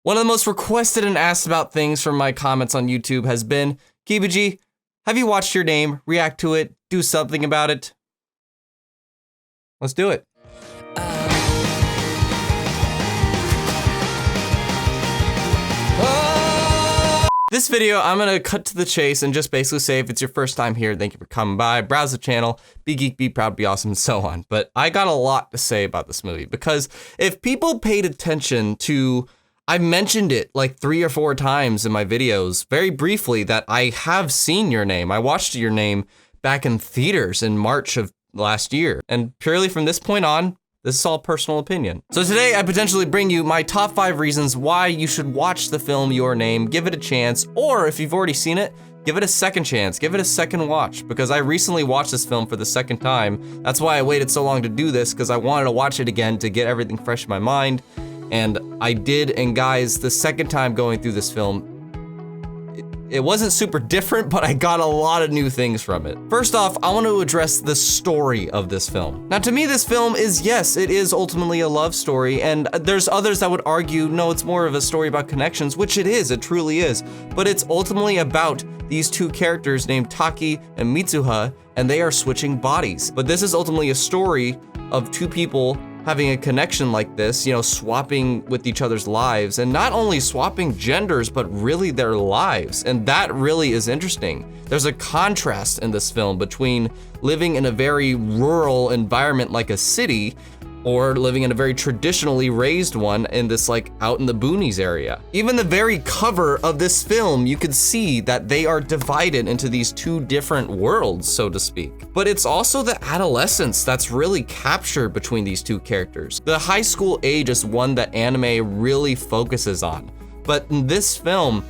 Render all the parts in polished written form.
One of the most requested and asked about things from my comments on YouTube has been, KIBI, have you watched your name? React to it, do something about it. Let's do it. This video, I'm gonna cut to the chase and just basically say if it's your first time here, thank you for coming by, browse the channel, be geek, be proud, be awesome, and so on. But I got a lot to say about this movie because if people paid attention to, I mentioned it like 3 or 4 times in my videos, very briefly, that I have seen Your Name. I watched Your Name back in theaters in March of last year. And purely from this point on, this is all personal opinion. So today I potentially bring you my top 5 reasons why you should watch the film Your Name, give it a chance, or if you've already seen it, give it a second chance, give it a second watch, because I recently watched this film for the second time. That's why I waited so long to do this, because I wanted to watch it again to get everything fresh in my mind. And I did, and guys, the second time going through this film, it wasn't super different, but I got a lot of new things from it. First off, I want to address the story of this film. Now, to me, this film is, yes, it is ultimately a love story, and there's others that would argue, no, it's more of a story about connections, which it is, it truly is, but it's ultimately about these 2 characters named Taki and Mitsuha, and they are switching bodies. But this is ultimately a story of 2 people having a connection like this, you know, swapping with each other's lives, and not only swapping genders, but really their lives. And that really is interesting. There's a contrast in this film between living in a very rural environment like a city, or living in a very traditionally raised one in this like out in the boonies area. Even the very cover of this film, you could see that they are divided into these 2 different worlds, so to speak. But it's also the adolescence that's really captured between these 2 characters. The high school age is one that anime really focuses on. But in this film,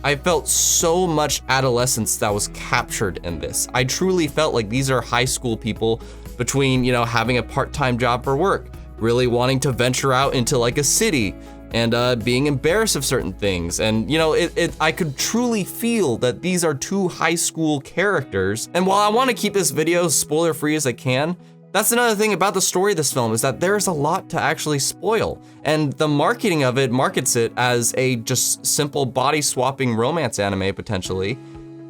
I felt so much adolescence that was captured in this. I truly felt like these are high school people between, you know, having a part-time job for work, really wanting to venture out into like a city, and being embarrassed of certain things. And you know, I could truly feel that these are 2 high school characters. And while I want to keep this video spoiler-free as I can, that's another thing about the story of this film, is that there's a lot to actually spoil. And the marketing of it markets it as a just simple body-swapping romance anime, potentially.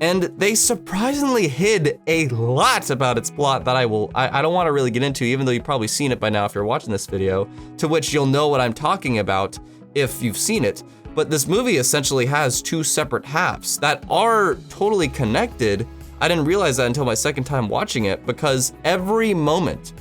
And they surprisingly hid a lot about its plot that I don't want to really get into, even though you've probably seen it by now if you're watching this video, to which you'll know what I'm talking about if you've seen it. But this movie essentially has 2 separate halves that are totally connected. I didn't realize that until my second time watching it, because every moment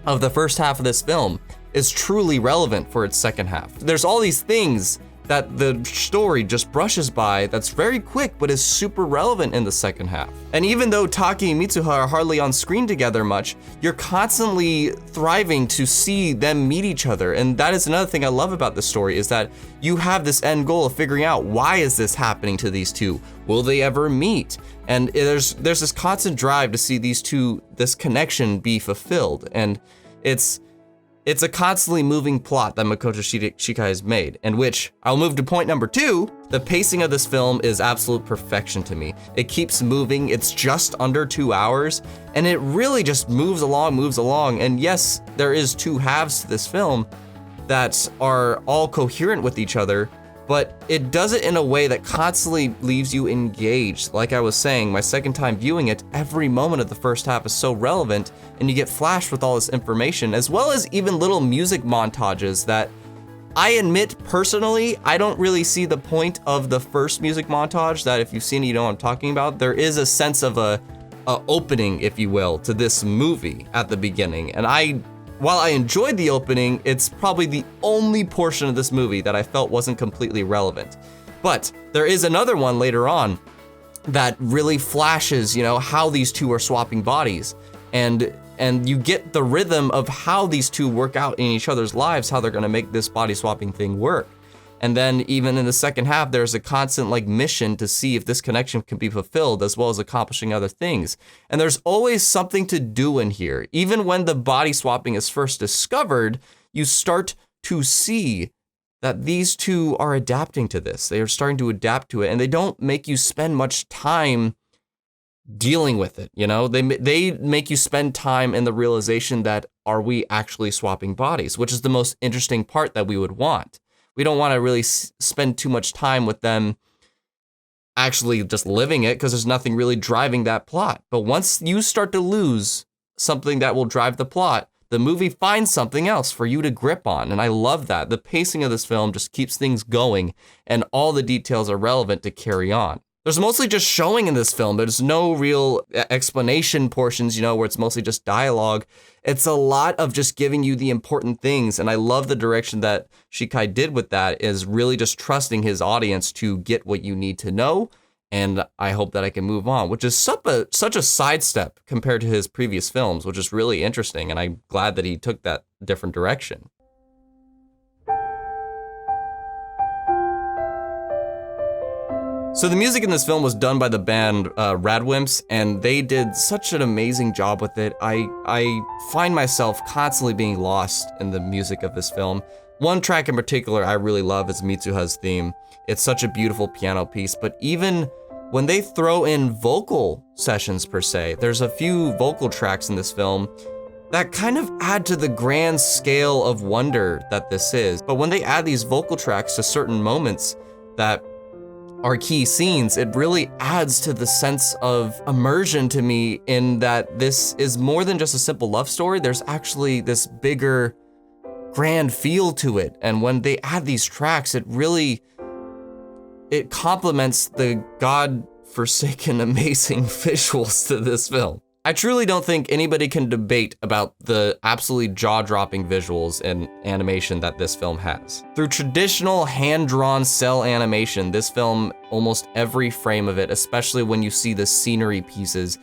of the first half of this film is truly relevant for its second half. There's all these things that the story just brushes by that's very quick, but is super relevant in the second half. And even though Taki and Mitsuha are hardly on screen together much, you're constantly thriving to see them meet each other. And that is another thing I love about this story, is that you have this end goal of figuring out, why is this happening to these 2? Will they ever meet? And there's this constant drive to see these 2, this connection be fulfilled. And it's a constantly moving plot that Makoto Shinkai has made, in which I'll move to point number 2. The pacing of this film is absolute perfection to me. It keeps moving, it's just under 2 hours, and it really just moves along. And yes, there is 2 halves to this film that are all coherent with each other, but it does it in a way that constantly leaves you engaged. Like I was saying, my second time viewing it, every moment of the first half is so relevant, and you get flashed with all this information, as well as even little music montages that I admit personally, I don't really see the point of the first music montage, that if you've seen it, you know what I'm talking about. There is a sense of a opening, if you will, to this movie at the beginning. And while I enjoyed the opening, it's probably the only portion of this movie that I felt wasn't completely relevant. But there is another one later on that really flashes, you know, how these 2 are swapping bodies. And you get the rhythm of how these 2 work out in each other's lives, how they're gonna make this body swapping thing work. And then even in the second half, there's a constant like mission to see if this connection can be fulfilled, as well as accomplishing other things. And there's always something to do in here. Even when the body swapping is first discovered, you start to see that these 2 are adapting to this. They are starting to adapt to it, and they don't make you spend much time dealing with it, you know? They make you spend time in the realization that, are we actually swapping bodies? Which is the most interesting part that we would want. we don't want to really spend too much time with them actually just living it because there's nothing really driving that plot. But once you start to lose something that will drive the plot, the movie finds something else for you to grip on. And I love that. The pacing of this film just keeps things going and all the details are relevant to carry on. There's mostly just showing in this film. There's no real explanation portions, you know, where it's mostly just dialogue. It's a lot of just giving you the important things. And I love the direction that Shikai did with that, is really just trusting his audience to get what you need to know. And I hope that I can move on, which is such a sidestep compared to his previous films, which is really interesting. And I'm glad that he took that different direction. So the music in this film was done by the band Radwimps, and they did such an amazing job with it. I find myself constantly being lost in the music of this film. One track in particular I really love is Mitsuha's theme. It's such a beautiful piano piece, but even when they throw in vocal sessions per se, there's a few vocal tracks in this film that kind of add to the grand scale of wonder that this is. But when they add these vocal tracks to certain moments that are key scenes, it really adds to the sense of immersion to me, in that this is more than just a simple love story. There's actually this bigger, grand feel to it. And when they add these tracks, it complements the God-forsaken amazing visuals to this film. I truly don't think anybody can debate about the absolutely jaw-dropping visuals and animation that this film has. Through traditional hand-drawn cell animation, this film, almost every frame of it, especially when you see the scenery pieces,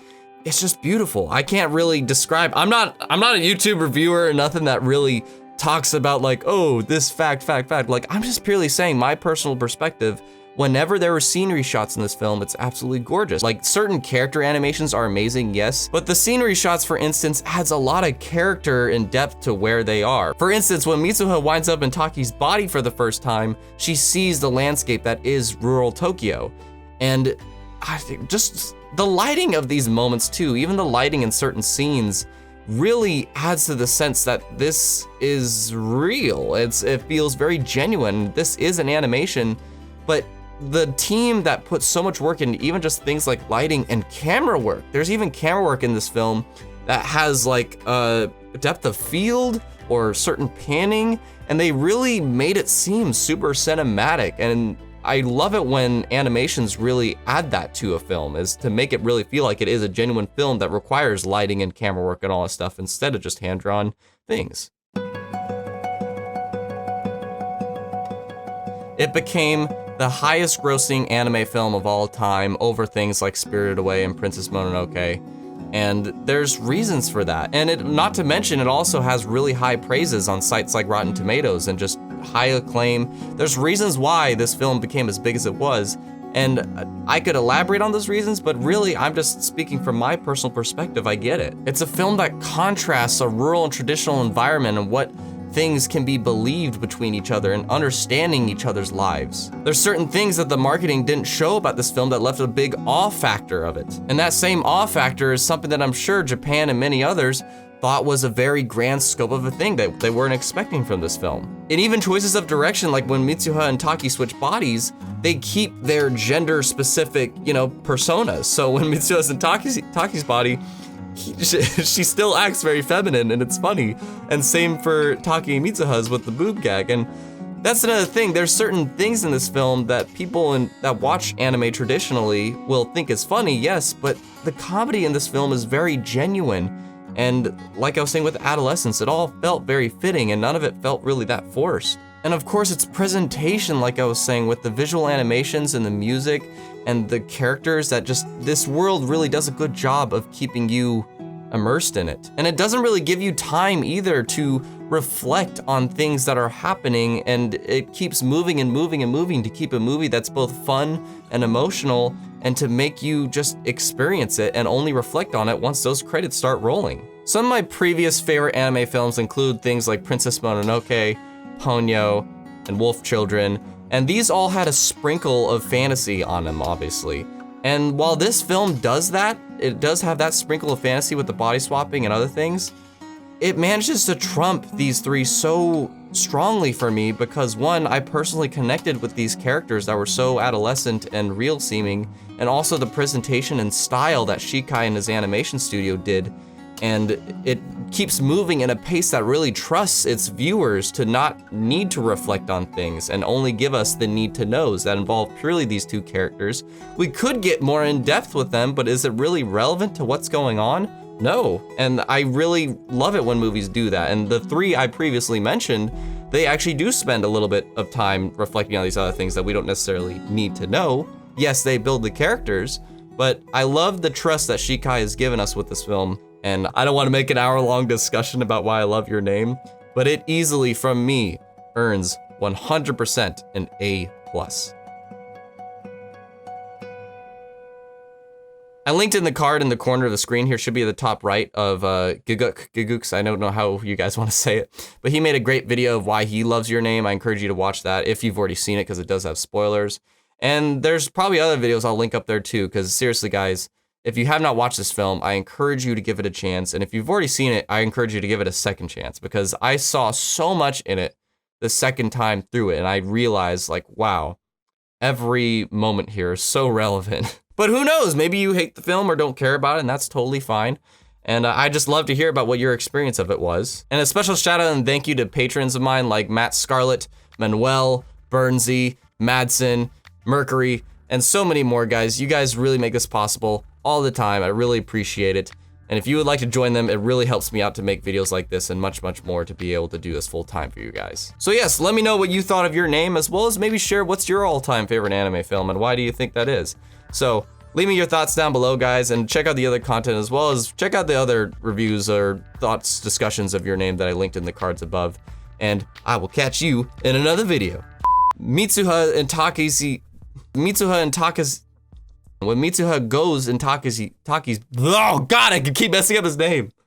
it's just beautiful. I can't really describe, I'm not a YouTube reviewer or nothing that really talks about like, oh, this fact. Like, I'm just purely saying my personal perspective. Whenever there were scenery shots in this film, it's absolutely gorgeous. Like, certain character animations are amazing, yes, but the scenery shots, for instance, adds a lot of character and depth to where they are. For instance, when Mitsuha winds up in Taki's body for the first time, she sees the landscape that is rural Tokyo. And I think just the lighting of these moments too, even the lighting in certain scenes, really adds to the sense that this is real. It feels very genuine. This is an animation, but the team that puts so much work into even just things like lighting and camera work. There's even camera work in this film that has like depth of field or certain panning, and they really made it seem super cinematic. And I love it when animations really add that to a film, is to make it really feel like it is a genuine film that requires lighting and camera work and all that stuff instead of just hand-drawn things. It became the highest grossing anime film of all time, over things like Spirited Away and Princess Mononoke. And there's reasons for that. And not to mention, it also has really high praises on sites like Rotten Tomatoes and just high acclaim. There's reasons why this film became as big as it was. And I could elaborate on those reasons, but really I'm just speaking from my personal perspective. I get it. It's a film that contrasts a rural and traditional environment and what things can be believed between each other and understanding each other's lives. There's certain things that the marketing didn't show about this film that left a big awe factor of it. And that same awe factor is something that I'm sure Japan and many others thought was a very grand scope of a thing that they weren't expecting from this film. And even choices of direction, like when Mitsuha and Taki switch bodies, they keep their gender specific, personas. So when Mitsuha's in Taki's body, she still acts very feminine, and it's funny. And same for Taki and Mitsuha's with the boob gag. And that's another thing. There's certain things in this film that people that watch anime traditionally will think is funny, yes, but the comedy in this film is very genuine. And like I was saying with Adolescence, it all felt very fitting, and none of it felt really that forced. And of course, its presentation, like I was saying, with the visual animations and the music and the characters, that just, this world really does a good job of keeping you immersed in it. And it doesn't really give you time either to reflect on things that are happening, and it keeps moving and moving and moving to keep a movie that's both fun and emotional, and to make you just experience it and only reflect on it once those credits start rolling. Some of my previous favorite anime films include things like Princess Mononoke, Ponyo, and Wolf Children, and these all had a sprinkle of fantasy on them, obviously. And while this film does that, it does have that sprinkle of fantasy with the body swapping and other things, it manages to trump these three so strongly for me because one, I personally connected with these characters that were so adolescent and real seeming, and also the presentation and style that Shikai and his animation studio did, and it keeps moving in a pace that really trusts its viewers to not need to reflect on things and only give us the need to knows that involve purely these two characters. We could get more in depth with them, but is it really relevant to what's going on? No, and I really love it when movies do that, and the three I previously mentioned, they actually do spend a little bit of time reflecting on these other things that we don't necessarily need to know. Yes, they build the characters, but I love the trust that Shikai has given us with this film, and I don't want to make an hour-long discussion about why I love your name, but it easily, from me, earns 100% an A+. I linked in the card in the corner of the screen here, should be at the top right of Gigooks. I don't know how you guys want to say it, but he made a great video of why he loves your name. I encourage you to watch that if you've already seen it, because it does have spoilers. And there's probably other videos I'll link up there too, because seriously guys, if you have not watched this film, I encourage you to give it a chance. And if you've already seen it, I encourage you to give it a second chance, because I saw so much in it the second time through it, and I realized, like, wow, every moment here is so relevant. But who knows, maybe you hate the film or don't care about it, and that's totally fine. And I just love to hear about what your experience of it was. And a special shout out and thank you to patrons of mine like Matt, Scarlett, Manuel, Burnsy, Madsen, Mercury, and so many more guys. You guys really make this possible all the time. I really appreciate it. And if you would like to join them, it really helps me out to make videos like this and much, much more to be able to do this full time for you guys. So yes, let me know what you thought of your name, as well as maybe share what's your all-time favorite anime film and why do you think that is. So leave me your thoughts down below, guys, and check out the other content, as well as check out the other reviews or thoughts, discussions of your name that I linked in the cards above. And I will catch you in another video. Mitsuha and Takashi, when Mitsuha goes in Taki's, oh god, I can keep messing up his name.